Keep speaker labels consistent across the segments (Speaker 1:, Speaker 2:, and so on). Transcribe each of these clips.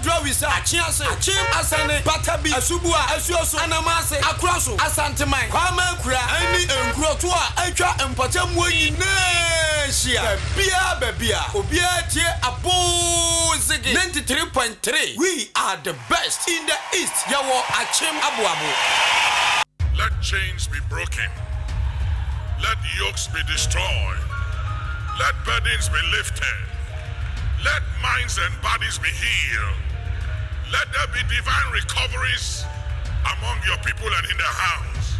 Speaker 1: Drawisa, Chiase, Chim Asane, Batabi, Asubua, Asioso, Anamase, Acrosso, Asantamai, Kwame, Ani, and Grotua, Acha, and Patamwe, Nesia, Bia, Obia, Abu Ziggy, 93.3. We are the best in the East. Yawo, Achim Abuabu.
Speaker 2: Let chains be broken. Let yokes be destroyed. Let burdens be lifted. Let minds and bodies be healed. Let there be divine recoveries among your people and in the house.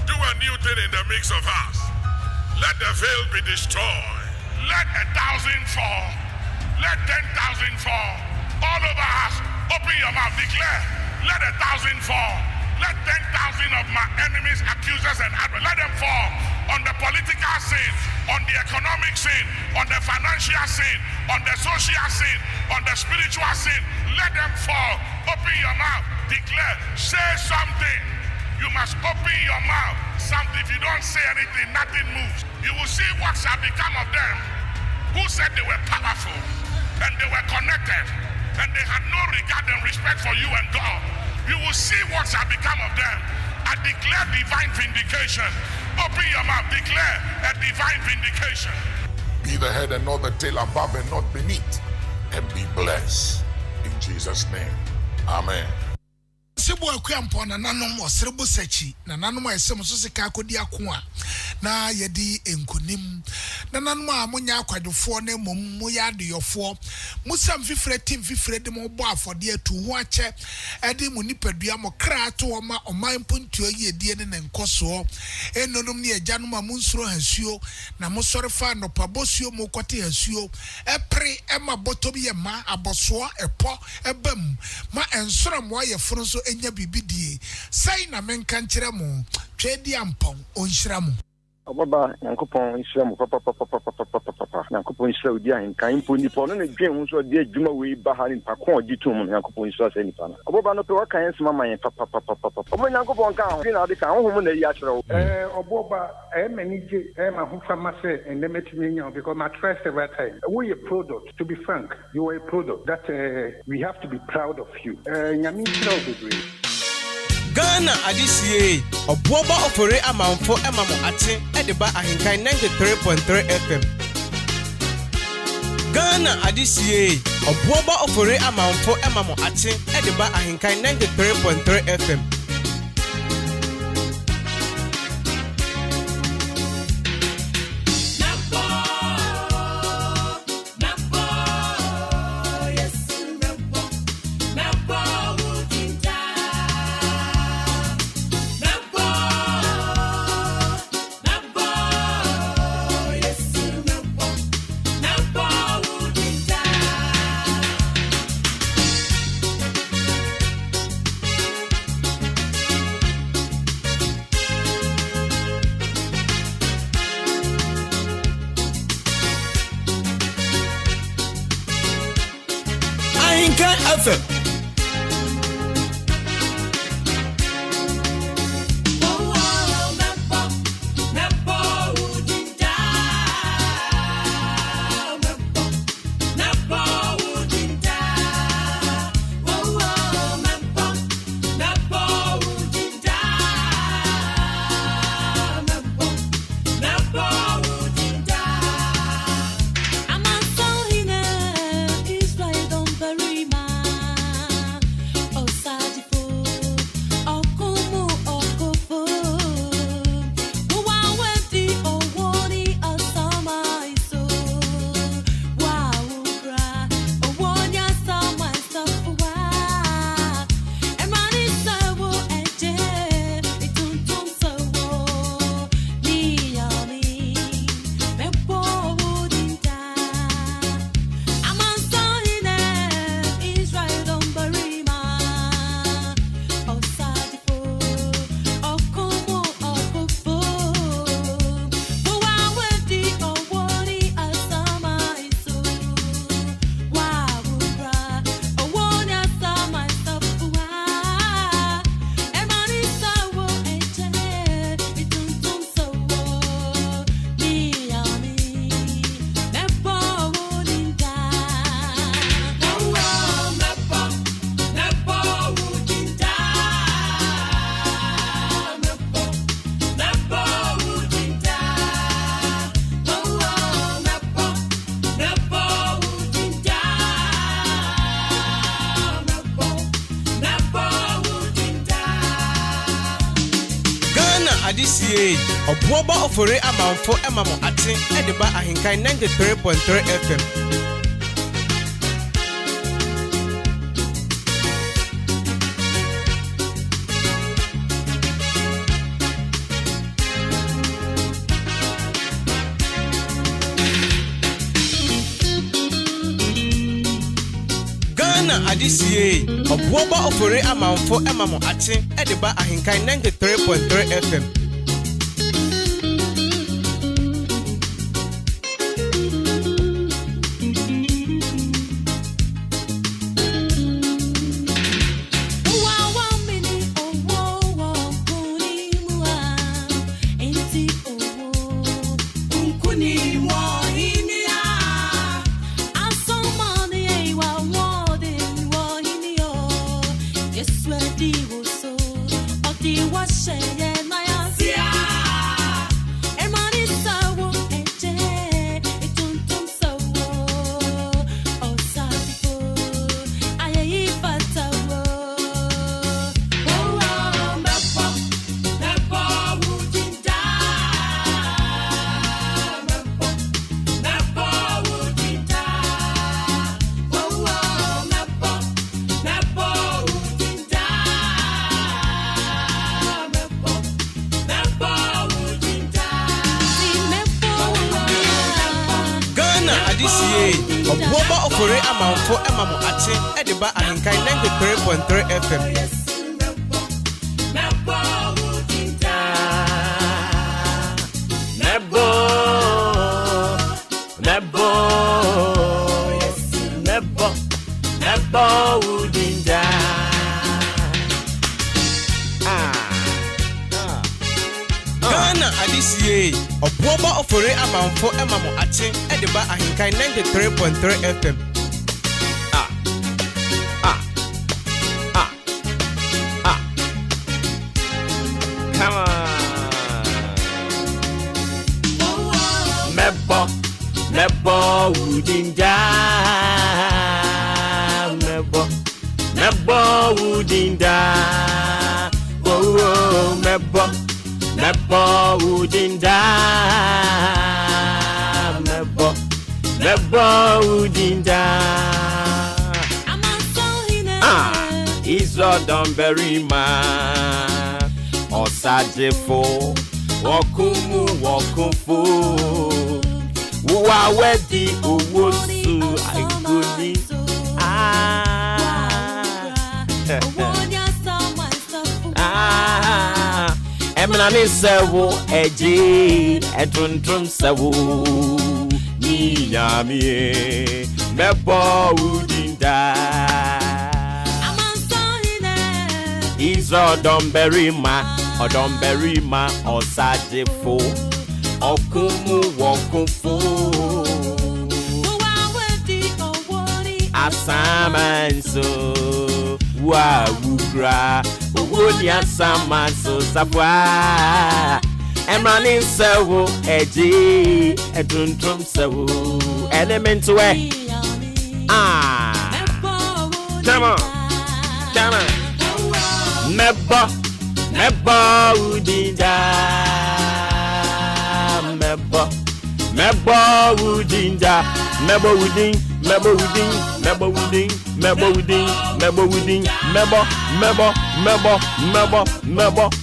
Speaker 2: Do a new thing in the midst of us. Let the veil be destroyed. Let 1,000 fall. Let 10,000 fall. All over us, open your mouth, declare. Let 1,000 fall. Let 10,000 of my enemies, accusers, and adversaries, let them fall on the political scene, on the economic scene, on the financial scene, on the social scene, on the spiritual scene. Let them fall. Open your mouth. Declare. Say something. You must open your mouth. Something. If you don't say anything, nothing moves. You will see what shall become of them who said they were powerful and they were connected and they had no regard and respect for you and God. You will see what shall become of them. I declare divine vindication. Open your mouth. Declare a divine vindication.
Speaker 3: Be the head and not the tail, above and not beneath. And be blessed. In Jesus' name. Amen.
Speaker 4: Sebo akwampo na nanom osrebo sachi na nanom ayesem so sika akodi akoa na yedi enkonim na nanom a munya akwadofo na mom mu ya adeyofo musam fifre tim fifre de mo bo afode atu ho ache ede mu nipadua mo kra to ma oman pontuo yedie ne nkoso enonom ne ajanom a munsuro hasuo na musore fa no pabosuo mo kote hasuo epre ema botom ye ma aboso epo ebam ma ensoro mo ayeforo so enya bibidie sai na menka nkyere mo twedi ampon onhyira mo
Speaker 5: Obuoba Yankopon Israel mo papa Yankopon Israel di ahenkan mpo nipo no na dwen ho so de adwuma we ba ha nipa ko ogitum Yankopon Israel se nipa na Obuoba no pe wa kan nsema man papa Obuoba Yankopon kan ho na de kan ho na yi akyerɛ
Speaker 6: Obuoba manage ma ho fama se and let me know because my trust every time we a product, to be frank, you are a product that we have to be proud of you nyame Israel be great.
Speaker 7: Ghana adisiye Obuoba Ofori Amanfo emamo ate edeba AHENKAN933FM Ghana adisiye Obuoba Ofori Amanfo emamo ate edeba AHENKAN933FM
Speaker 1: AHENKAN FM.
Speaker 7: Adisiye, Obuoba Ofori Amanfo Emamo Ate, Ediba AHENKAN933FM. Adisiye, Obuoba Ofori Amanfo Emamo Ate, Ediba AHENKAN933FM. Obuoba Ofori Amanfo Emamo Ate, Ediba AHENKAN933FM. Adisiye, Obuoba Ofori Amanfo Emamo Ate, Ediba AHENKAN933FM.
Speaker 8: Come on. Mebo Udinda. Mebo Udinda. Oh, Mebo Udinda. Mebo Udinda. Izo Domberima Osajefo Wokumu Wokufu Wawedi Uwosu Aiguni Emnani Sewo Eji Etuntrum Sewo Niyamie Mebo Udinda Izo Domberima Osajefo Okumu Wokufu Asamanso Wawukra Owoni Asamanso Safwa Emrani Sewo Eji Etuntrum Sewo Elementu Come on Mebo Udinda. Mebo Udinda.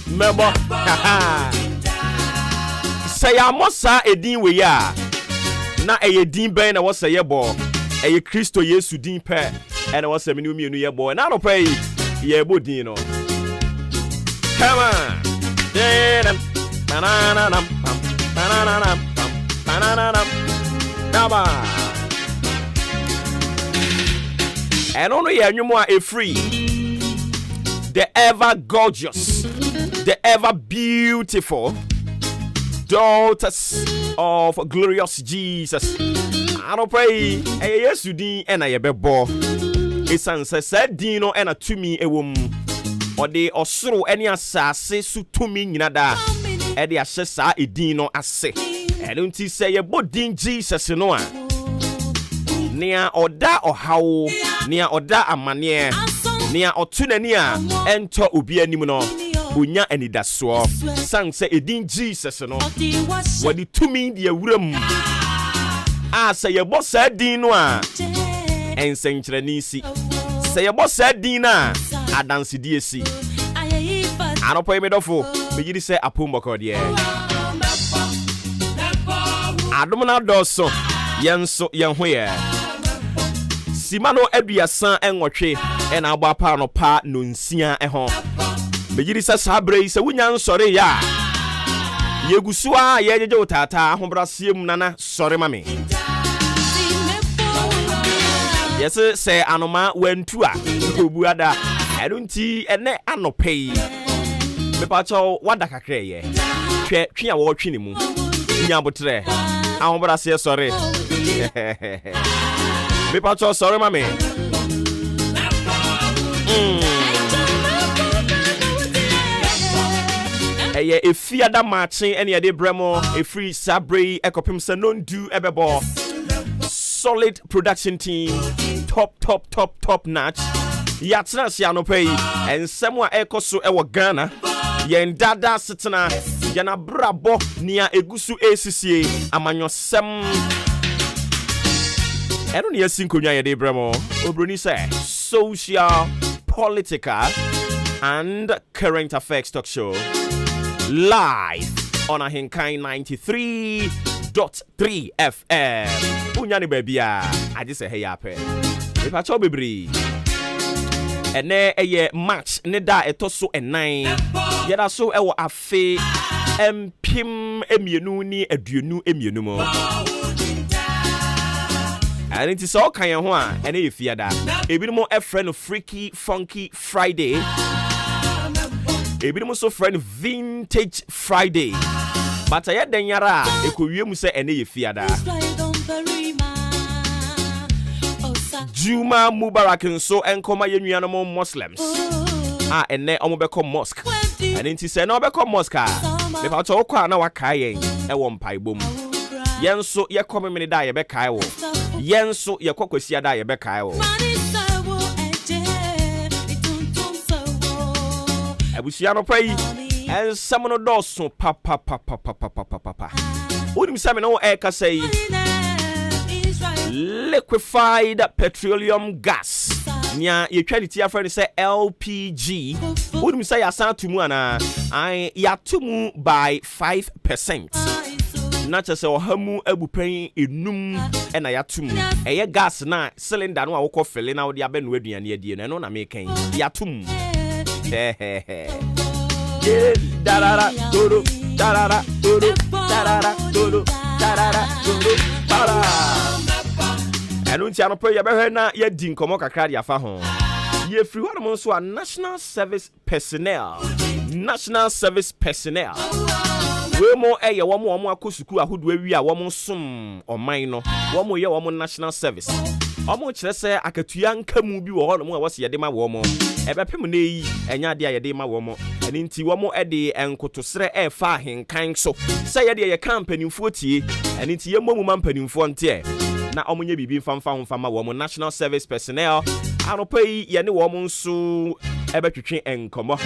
Speaker 8: Mebo Say amosa edin we ya. Na edin ben na wo say yebo. Kristo Yesu din pe. And wo say menu mienu yebo. Na no pay yebo din no. Come on. And only you more a free. The ever gorgeous, the ever beautiful daughters of glorious Jesus. I don't pray. Yes, you did, and I be bo. It's said Dino and a to me a woman. Or they osoro any asase su to me nyinada. E de asesa edin no ase. E don't say ye bodin Jesus no a. Nia oda ohawo, nia oda amane, nia otunani a ento obi anim no. onya anidasoɔ san sɛ edin Jesus no wɔde tumi de awuram a sɛ yɛbɔ saa din no a ɛnsɛnkyerɛnne si sɛ yɛbɔ saa din no a adansedie si anɔpɔ yi medɔfo megyiri sɛ apombɔkɔ deɛ adom no adɔɔso yɛn nso yɛn ho yɛ sima no aduasa ɛnwɔtwe ɛna abɔ apa no pa no nsia ɛho megyiri sɛ saa berɛ yi sɛ wonya nsɔre yɛ a yɛgu so a yɛgyegye wo taataa ahobraseɛ mu nana sɔre ma me yɛse sɛ anoma wantu a obu ada ɛno nti ɛnɛ anɔpɛ yi mepakyɛw wada kakrɛyɛ hwɛ twe a wɔtwe ne mu nya botrɛ ahobraseɛ sɔre mepakyɛw sɔre ma me ɛyɛ efiada maakye ɛne yɛde brɛ mo efiri sabre yi ɛkɔpem sɛ nondu ɛbɛbɔ solid production team top notch yɛatena ase anɔpɛ yi ɛnsɛm a ɛkɔ so ɛwɔ Ghana yɛn dada setena yɛn abrabɔ nea egu so esisie amanyɔsɛm ɛno ne yɛsi nkonnwa yɛde brɛ mo obroni sɛ social political and current affairs talk show live on AHENKAN933 FM. Unyani baby I just say hey ape. Me pa cho bebre. Ene eye match ne da etoso enan. Yeda so ewo afe empim emienu ni aduonu emienu mo. And it is all kan ho a ene ye fiada. Ebi mo e friend Freaky Funky Friday. Ebi mo so friend Vintage Friday. But I had Danyara, a Korean say and a fiada. Juma Mubarak and so and come animal Muslims. And then Omobeko Mosque. And it is an Obeko Mosque. The Patoka now a kaye, a one pie boom. Yenso, ye come many die a becaio. Yenso, ye cocosia die a becaio. I wish you pray. And someone of those so papa. Wouldn't some no air say liquefied petroleum gas. Nya you try to friend say LPG. Wouldn't say I sound to Muana. I yatumu by 5%. Not just a hamu ebu paying inum and I yatumu. A gas na cylinder no I filling out the aben ready and ye and on a making yatum. Da-da-da, do-do, da-da-da, do-do, da-da-da, do-do, da-da-da, do-do, da-da. And when you pray, you better not yet ding come on a fa home. Ye free one months to a national service personnel. National service personnel. We more a one more kusuku who do we are one sum or minor. One more year, one national service. Almost let's say I could young come be one more was yadema woman. Ebe pemune enya dia yadema woman. And inti womo ede enko to sre e fa henkan so. Say yade ye company tie and inti ye momu mpanimfo ntie. Na omunye bibi famfa mfama womo national service personnel. Anopai ye ne womo nso ebe twetwe enkomo.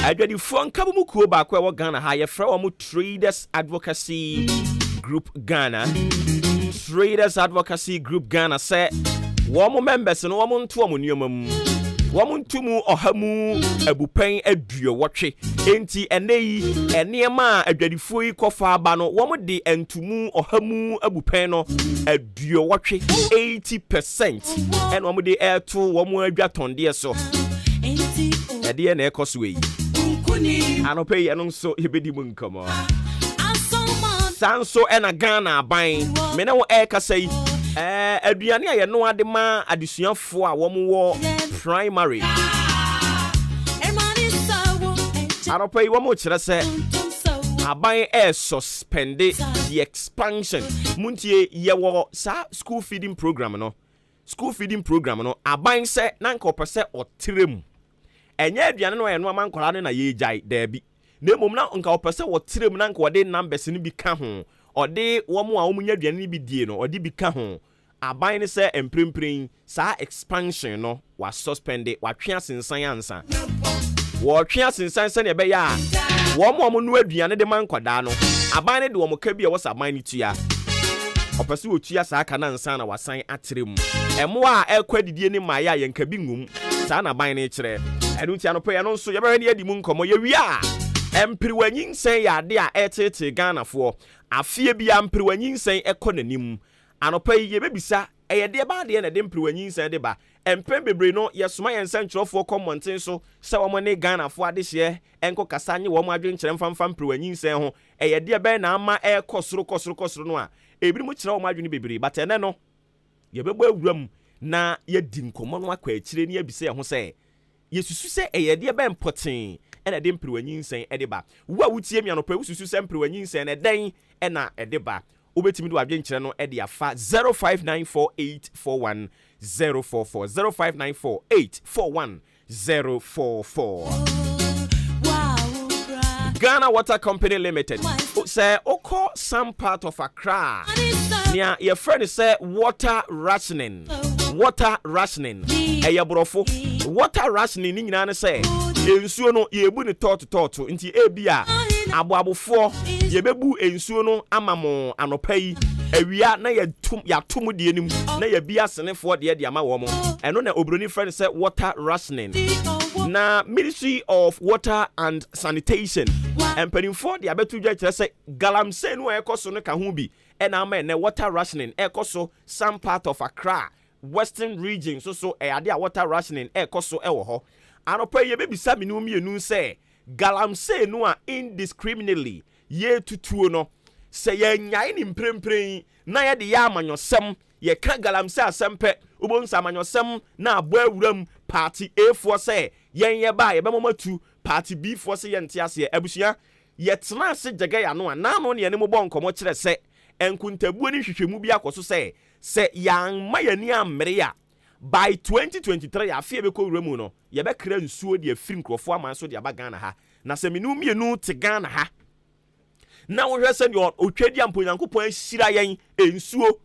Speaker 8: Adwadi fo nkabumu kuo ba kwa Ghana ha ye fra womo Traders Advocacy Group Ghana. Traders Advocacy Group Ghana say womo members no womo nto womo nneomam womo ntumu ohamu abupan aduo wotwe enti eneyi enema adwadifo yi kofa aba no womo de entumu ohamu abupan no aduo wotwe 80% en womo de airto womo adwatonde so ede na ekoso yi anope yi eno so hebedi mu nkamo sanso ena Ghana aban me na wo ekasai aduane aye no ade ma adesuafo a wo primary aropa yi wo kire se aban suspend the expansion muntie ye wo sa school feeding program no aban se na nka opese otrem enye aduane no ye no amankora ne na ye jai dabi na mom na nka opese wotrem na nka wode numbers ni bi ka ho ode womo a womunya aduane ni bi die no ode bi ka ho aban ne se emprempren sa expansion no was suspended wa twa sensan ansa wo twa sensan ne be ya wo mo no aduane de man kwada no aban ne de wo ka bi e wo saban ne tua opese wo tua saa aka na nsan na wasan atrem emo a ekwadidie ni ma ya yenka bi ngum saa na ban ne kire enu tia no pe no nso ye be ne adi mu nkomo ye wi a empiriwanyin sen ya de a etete Ghana fo afie bia empiriwanyin sen ekonanim anopa ye bebisa eye de ba de na de empiriwanyin sen de ba empem bebre no ye soma ye nsen kyerofo commenting so se wo ne Ghana fo ade hye enko kasa nye wo mo adwen kyerem famfam empiriwanyin sen ho eye de be na ama ekosoro no a ebiri mu kyerɛ wo mo adwen bebre but ene no ye bebo awuram na ye di nkomo no akwa akire ne abise ye ho se yesusu se eye de be mpoten ena de empiriwanyin sen ede ba wo a wutie mi anopa wususu se empiriwanyin sen ne den ena ede ba obetimi do adwen kyerɛ no ede afa 0594841044 0594841044 Ghana Water Company Limited say oko some part of Accra near your friend say water rationing eyabrofo water rationing ni nyina ne say ensuo no yebu ne toto nti ebia aboabofo yebebu ensuo no amamo anopa yi awia na yatum de anim na yabia senefo de ama wo mo eno na obroni friend say water rationing na Ministry of Water and Sanitation empanimfo de abetu dwa kire say galamsey no ekoso no ka ho bi ena ama na water rationing ekoso some part of Accra Western region so ade a water rationing ekoso ewo ho anopa ye bebisa minum mienu say galamsey no a indiscriminately ye tutuo no say ye nyae ni mprempren na ye de ya amanyosem ye ka galamsey asempe ubonsa amanyosem na abo awuram party A for say yen ye ba ye be momatu party B for say yen tiase abusua ye tena se jega ya no na no ne ne mo bon komo kire se enkuntabuo ni hwehwemu bi akoso se yan ma yani amre ya by 2023 afie be ko wuramu no ye be kra nsuo de afiri nkrofo amanso de aba Ghana ha na se menu mienu te Ghana ha na wo hwese ne otwadi ampo Nyankopon ahira yen ensuo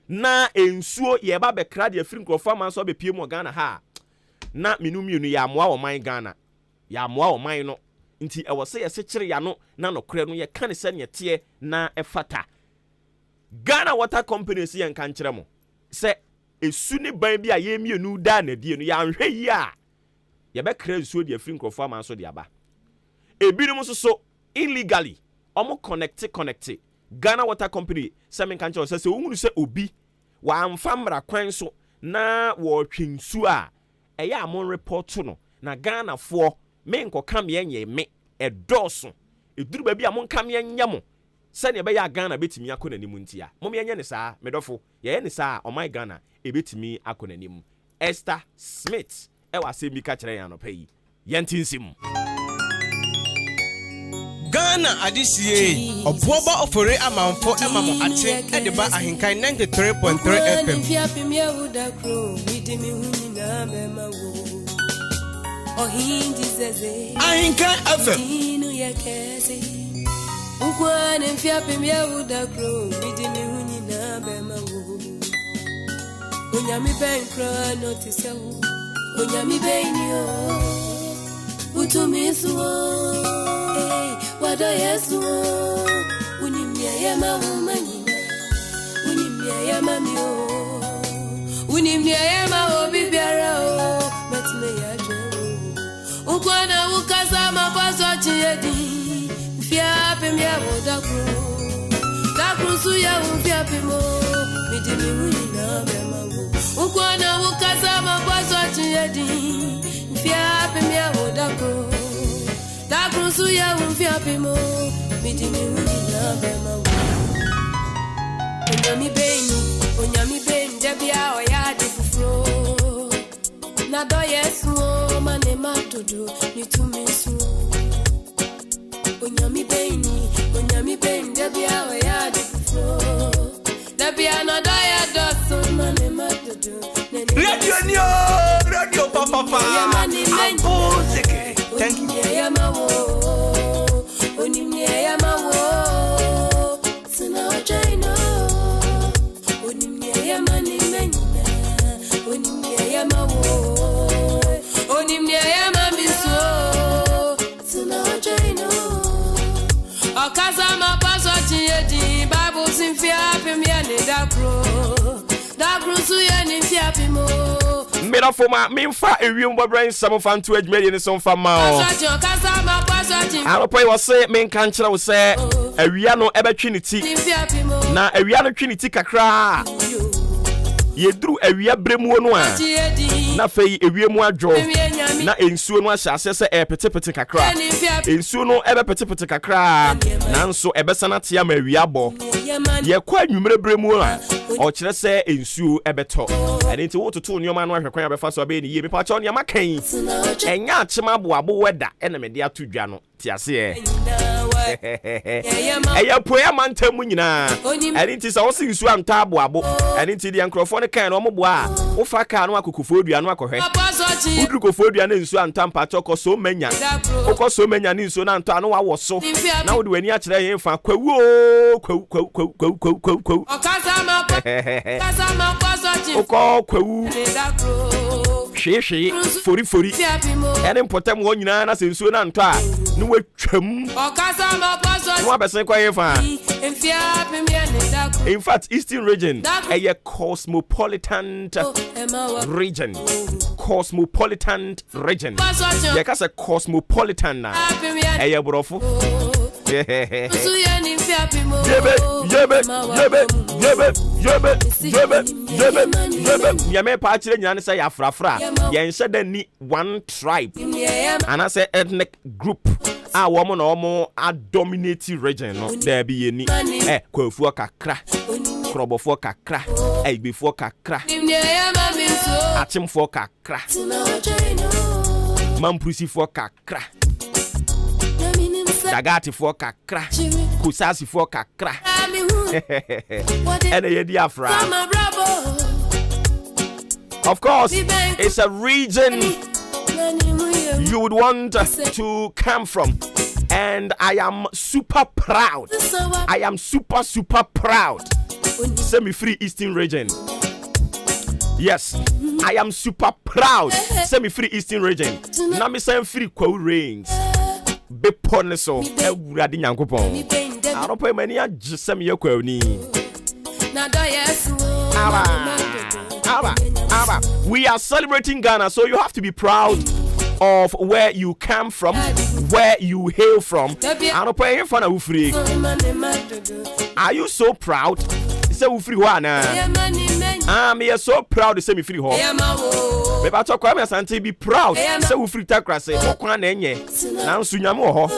Speaker 8: na ensuo ye ba be kra de afiri nkrofo amanso be pie mu Ghana ha na menu mienu ya moa wo man Ghana ya moa wo man no nti e wo se ye se kire ya no na no kre no ye kan se ne te na efata Ghana Water Company si yankan kire mo se esu ne ban bi a ye mienu da na die no ya nhwe yi a ye be kra nsuo de afiri nkrofo amanso de aba ebinom so illegally omo connect Ghana Water Company se men kan kire se ohunu se obi wa amfa mra kwan so na wo twinsu a eya amon report no na Ghana fo men ko kam ye me edoso eduru ba bi amon kam ye nyamo se ne be ya Ghana betimi akona nimu ntia mom ye nye ne saa medofo ye ne saa o my Ghana ebetimi akona nimu Esther Smith e wa se mi ka kire yan no payi yentinsim
Speaker 7: Ghana adisie Obuoba Ofori Amanfo emamo ate edeba ahenkan 93.3 FM
Speaker 1: AHENKAN FM
Speaker 9: Ukwane mfiape myahuda kro midimi hunyina bema wo Onyami benkra notisewo Onyami benyo Utumisu Wado yesu Unimya yama umanyina Unimya yama mio Unimya yama obibiara Metime ya jero Ukwana ukaza mapazo chiyedi Fiape mya wodakro Dakro suya fiape mo Midimi hunina bemango Ukwana ukaza mapazo chiyedi Fiape mya wodakro Dakro suya fiape mo Midimi hunina bemango Onyami beni Debia oyadi fufro Nado yesu mane matodo Nitumisu Onyami beni Debia oyadi fufro Debia nado ya dosu mane matodo
Speaker 1: Radio papa
Speaker 9: Thank you. Onimye yamawo Sina China Onimye yamani menina Onimye yamawo Onimye yamamiso
Speaker 8: Mira for my minfa a real brain, some of fun to admit in some fun. I'll pay was say, main country will say, a Riano ever Trinity. Now a Riano Trinity kakra. Ye drew a real bremoa. Na fei ewie mu adwo na ensuo no ahyase se petepete kakra ensuo no petepete kakra nanso ebesana tia ma awie abo ye kwa anwumere bremu a o kire se ensuo ebeto ene nti wototo nyoma no ahwekwan abefa so abe ni ye mepa cha nyama kan enya achema abo weda ene me de atodwa no tiase eya poya mantamu nyina ene nti se wo se ensuo anta abo ene nti de ankrofo ne kan no mo a wo fa ka no akokofo dua no akohwe udru kofo dua na ensuo anta mpa choko so menya okoso menya ni ensuo na anta no wa wo so na wo de wani a kire yen fa kwawu Oko kwawu hwehwe fori ene mpotam wo nyina na sensuo na nto a no watwam no abesen kwa yefa in fact eastern region a cosmopolitan region ye ka say cosmopolitan na e brofo yebe yame pa chire nyina ne say afrafra ye nse da ni one tribe and I say ethnic group a woman no a dominating region no there be ye ni kwafu kakra krobofo kakra egbefo kakra achimfo kakra mampusifo kakra dagati for kakra kusasi for kakra and ye afra. Of course it's a region you would want to come from, and I am super proud. I am super proud. Semi-free Eastern region. Yes, I am super proud. Semi-free Eastern region. Now me say free Kwa Rains. Be poneso ewurade nyankopon aropa mani agesem yakwa ni we are celebrating Ghana, so you have to be proud of where you come from, where you hail from. Aropa yen fa na ufri. Are you so proud? Say ufri ho ana me are so proud to say me free ho. Me ba to kwa me asante be proud say we free takra say okwan na enye na nso nyame wo ho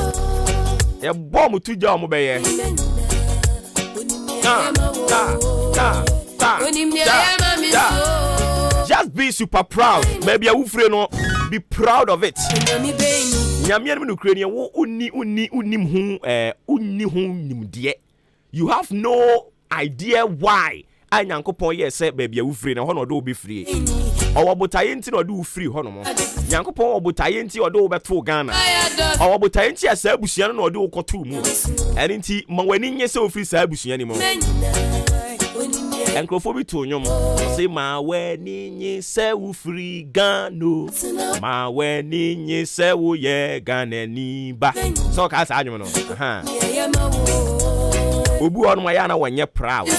Speaker 8: e bom tuja o mo be ye just be super proud. Maybe a free no be proud of it. Nyame no Ukrainian wo unni hu nimde. You have no idea why Anyankopon ye say baby a free na ho no do be free. Owo botaye nti no do free ho no mo. Nyankopon obotaye nti o do beto Ghana. Owo botaye nti asa abusua no do koto mu. Eni nti ma wani nye se ofiri sa abusua ni mo. Enkrofo bi to nyom say ma wani nye se ofiri Ghana. Ma wani nye se wo ye Ghana ni ba. So ka sa anyom no. Obu on ma ya na wanye proud.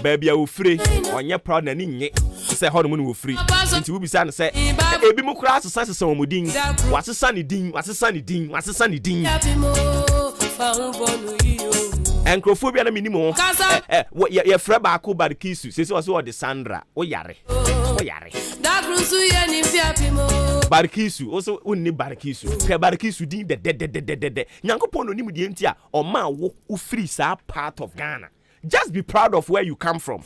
Speaker 8: Baby a free onye proud na ni nye say ho no mu no free nti wo bisa na say ebi mu kura asesa sesa wo mudin wasesa ni din enkrofobia na minimo ye frɛ baako barikisu sese wo so de Sandra wo yare da grusu ye ni fiapimo barikisu wo so unni barikisu hwɛ barikisu din de nyankopon no nim die nti a o ma wo free sa part of Ghana. Just be proud of where you come from.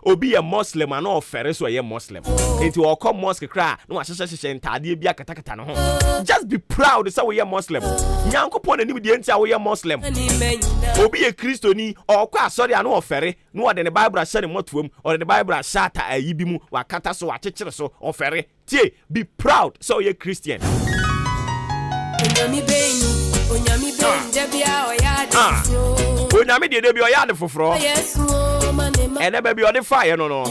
Speaker 8: Obi a Muslim and all ferry so a Muslim. Into all come mosque cry. No association tadi bia katakata no. Just be proud to say we are Muslim. Nyanko pon anim die ntia we are Muslim. Obi a Christiani or kwa sorry an no ferry. No de the Bible share motuom or the Bible shata ayibi mu wakata so akekere so o ferry. Tie be proud so we are Christian. Onyami de bia oyade foforo. Ene baby o de fire no.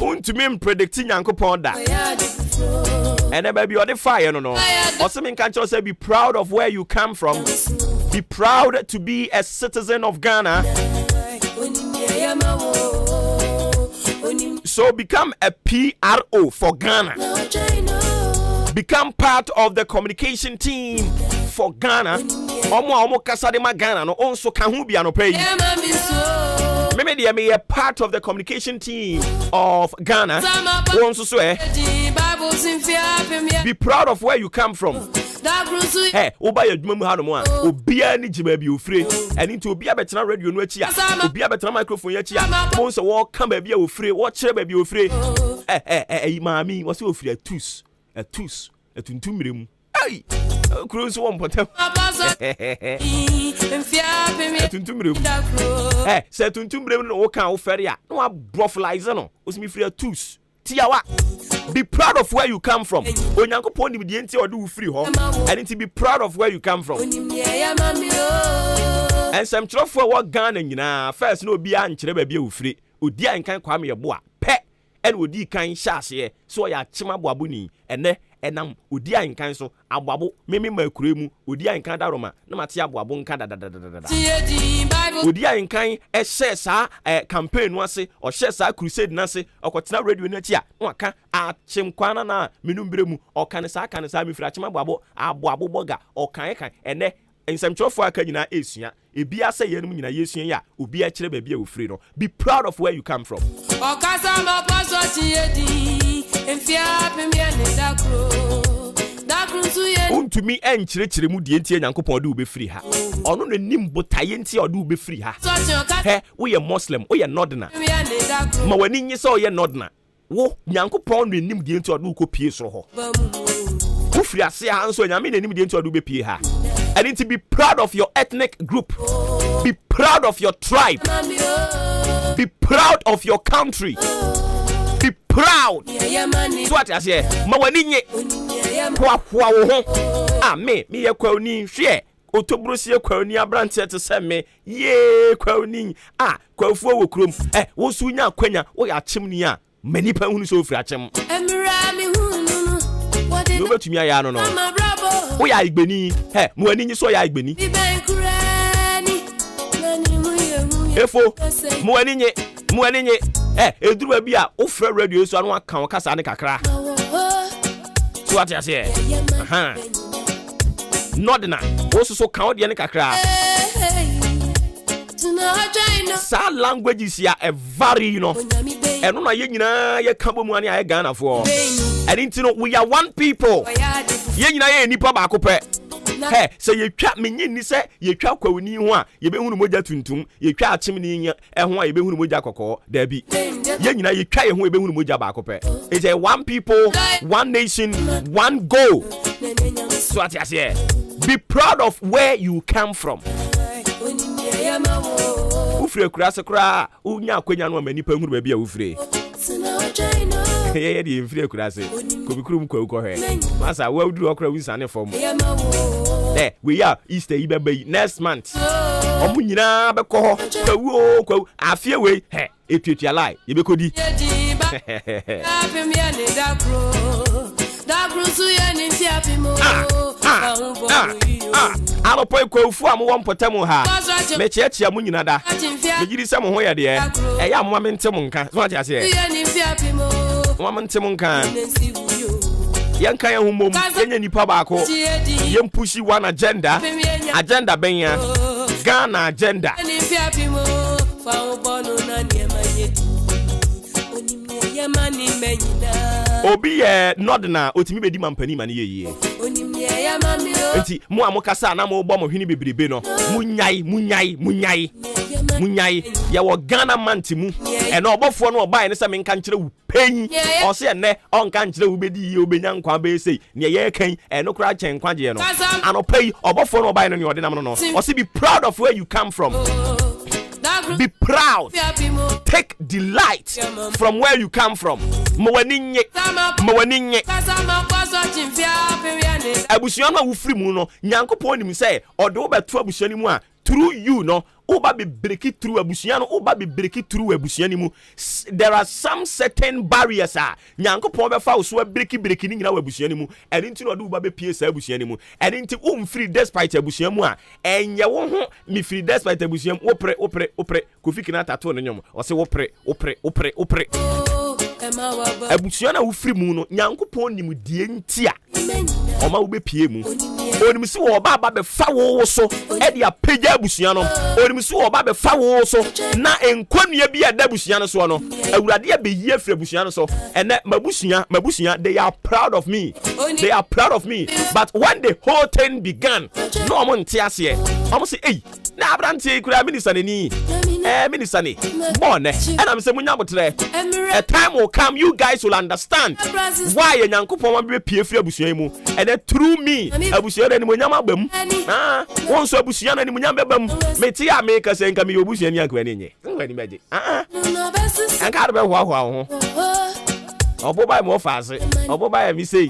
Speaker 8: Untumi predicting Nyankopon da. And then baby, or the fire, no. Or something can just say, be proud of where you come from. Be proud to be a citizen of Ghana. So become a PRO for Ghana. Become part of the communication team for Ghana. Omo kasa de ma Ghana no onso ka hu bia no pay. Me be a part of the communication team of Ghana. Onso so be proud of where you come from. Hey, oba ya dwuma mu ha no mo a obia ni jiba bi ofre eni nti obia betena radio no achi a obia betena microphone achi a mo nso wo ka ba bia ofre wo kire ba bia ofre mami wo se ofre a tus tuntum miremu ai kuro nso wo mpotem tuntum miremu se tuntum miremu no wo kan wo fere a no abroflize no o simi free a tus tiawa. Be proud of where you come from. Onyankopon ni die nti ode wo free ho. And to be proud of where you come from. And some trofo wo Ghana nyina first no bia nkire ba bia wo free. Odi ankan kwa me yebo a pe en odi kan hyase so ya chima boabo ni ene enam odi ankan so aboabo meme makure mu odi ankan daroma na mate aboabo nka dadadadada odi ankan ehye sa campaign wase o hye sa crusade na se okotena radio na ti a waka achimkwana na menumbre mu okan sa mefira chima aboabo boga okan ene ensemtrofo aka nyina esua ebia se yenum nyina yesua ya obi a kire ba bia wo free no. Be proud of where you come from.
Speaker 9: Okasa ma paso tiedi enfia pemia ne dakro su ye
Speaker 8: untumi enkyerechire mu die ntie Nyankopon de wo be free ha ono no nim botaye ntie ode wo be free ha he wo ye Muslim wo ye northerner ma wani nyi se wo ye northerner wo Nyankopon no nim die ntie ode wo kopie soro ho wo free ase ha nso nyame na nim die ntie ode wo be pie ha. And need to be proud of your ethnic group. Be proud of your tribe. Be proud of your country. Be proud. So what I say? Mawaninye. Kwa wo ho. Ah me ye kwani hwe. Otobrosi kwani abrante te se me. Ye kwani. Ah kwafu wo krom. Wo su nya kwanya wo ya chimni a. Manipa hunu so ofri achem.
Speaker 9: Emra mi hunu.
Speaker 8: No betumi aya no no. Wo ya igbeni mu ani nyi so ya igbeni efo mu ani nye eduru bi a wo fra radio so anu aka wo kasa ne kakra so what you say nodina wo so kan wo de ne kakra sa languages ya e vary no eno na ye nyina ye ka bo mu ani aye Ghana for and into we are one people ye nyina ye nipa ba ko pe say ye twa menye ni se ye twa kwawuni ho a ye be hunu moja tuntum ye twa achimni nya ho a ye be hunu moja kokko da bi ye nyina ye twa ye ho ye be hunu moja ba ko pe it's a one people one nation one goal. So what you say? Be proud of where you come from. Ufre kurase kura unya kwenya no manipa hunu ba bia ufre ye di free kurase ko bi kurum kwa ko he masa wa uduru okra wisane form we are Easter ibebe next month omu nyina be ko ho kwa afie we etuatua lai ye be kodi alo poi kwa ufu am won potamu ha me chiachia mu nyina da me giri se mo ho ye de ya mo ma ntem nka so atia se mo ma ntem nka yanka ya humom yenya nipa baako yem pushi one agenda benya Ghana agenda obi nodna otimi bedi mampani mane ye enti mo amokasa na mo bo mo hwini bebrebe no munyai ya wo Ghana mantimu eno obofo no obae ne se me nka nkire wu pen o se ene on kan nkire wu bedi ye obenya nkwa be sei ne ye kan eno kra chen kwaje no anopai obofo no obae no ne odinam no o se be proud of where you come from. Be proud. Take delight from where you come from. Mawaninye. Abusuano wu free mu no Nyankopon nim say odo beto abusuani mu a through you no oba be break it through abusia no oba be break it through abusia ni mu. There are some certain barriers nyankopon be fa wo so break ni nyina abusia ni mu and nti no do oba be pie sa abusia ni mu and nti wo free despite abusia mu a enye wo ho me free despite abusia mu opre Kofi Kinata to no nyom o se opre abusia na wo free mu no nyankopon nim die nti a oma wo be pie mu onim si wo ba be fa wo so e dia pagya abusia no onim si wo ba be fa wo so na enkonua bi ada abusia no so no awurade ya be yie free abusia no so ene mabusia they are proud of me but when the whole thing began no omo ntiase omo say na abrante kura minister ni minister ni born and am say munya botre a time will come you guys will understand why nyankopon be pie free abusia mu and then through me abusia ni munya mabam won so abusia na ni munya bebam meti ya make say nka me abusia ni akwa ni nye ngwani meje anka do be hwa ho oboba mo faase oboba mi say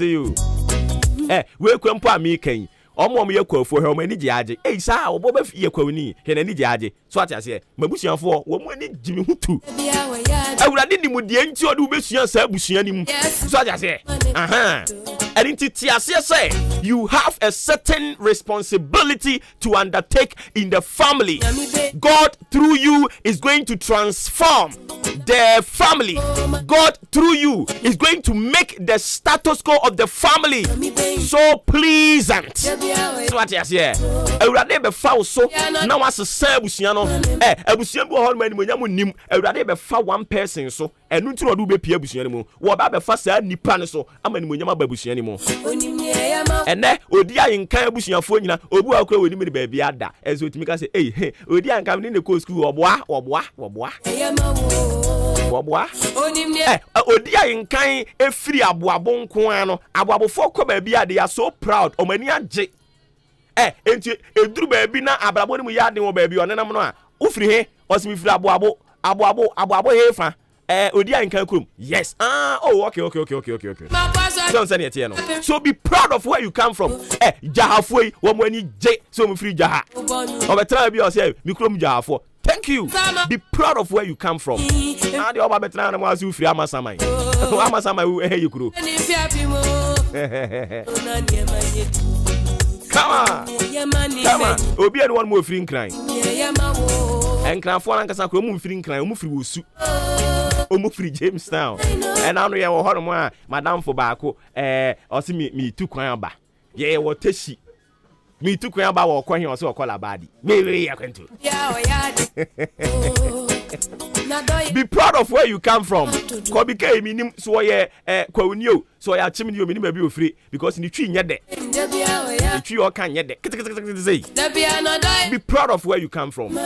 Speaker 8: you we kwampo amikan omo ye kwafo he omo ani giaje sa oboba ye kwani he na ani giaje so atiase mabusuafo wo mo ani gimi hutu awurade ni mu die nti odu besua sa abusua ni mu so atiase say you have a certain responsibility to undertake in the family. God through you is going to transform the family. God through you is going to make the status quo of the family so pleasant. So what you say? Awurade be fa so na wasesa abusua no abusua bi ho mani monyam nim awurade be fa one person so enu ntiro do be pia abusua ni mu wo ba be fa sa nipa ne so amani monyam abusua ni mu ene odi ayenkan abusuafo nyina obu akwa woni me ba bia da ezo otimi ka say odi ayenkan ni ne ko school oboa odi ayenkan efiri aboabo nko an no aboabofo kwa ba bia they are so proud omani age enti eduru ba bi na abrabo ni mu ya de wo ba bi onenam no a ufiri he osimi firi aboabo hefa odi ayenkan krom yes okay so be proud of where you come from jahafo wo mo ani je so mo free jaha obetra bi o say mi krom jahafo thank you be proud of where you come from and the oba betra na mo asu free amasamai yekuro come on obi any one more free nkran enkranfo ankasa kro mo free nkran mo free wosu omo free Jamestown and now ye wo hono mo a madam fo baako o se mi tu kwan aba ye wo tashi mi tu kwan aba wo kwan he o se o kola badi me ya kwanto be proud of where you come from ko bi kai mi nim so ye kwawunio so ya chim ni o mi nim abi ofre because ni twi nye de ni twi o kan nye de say be proud of where you come from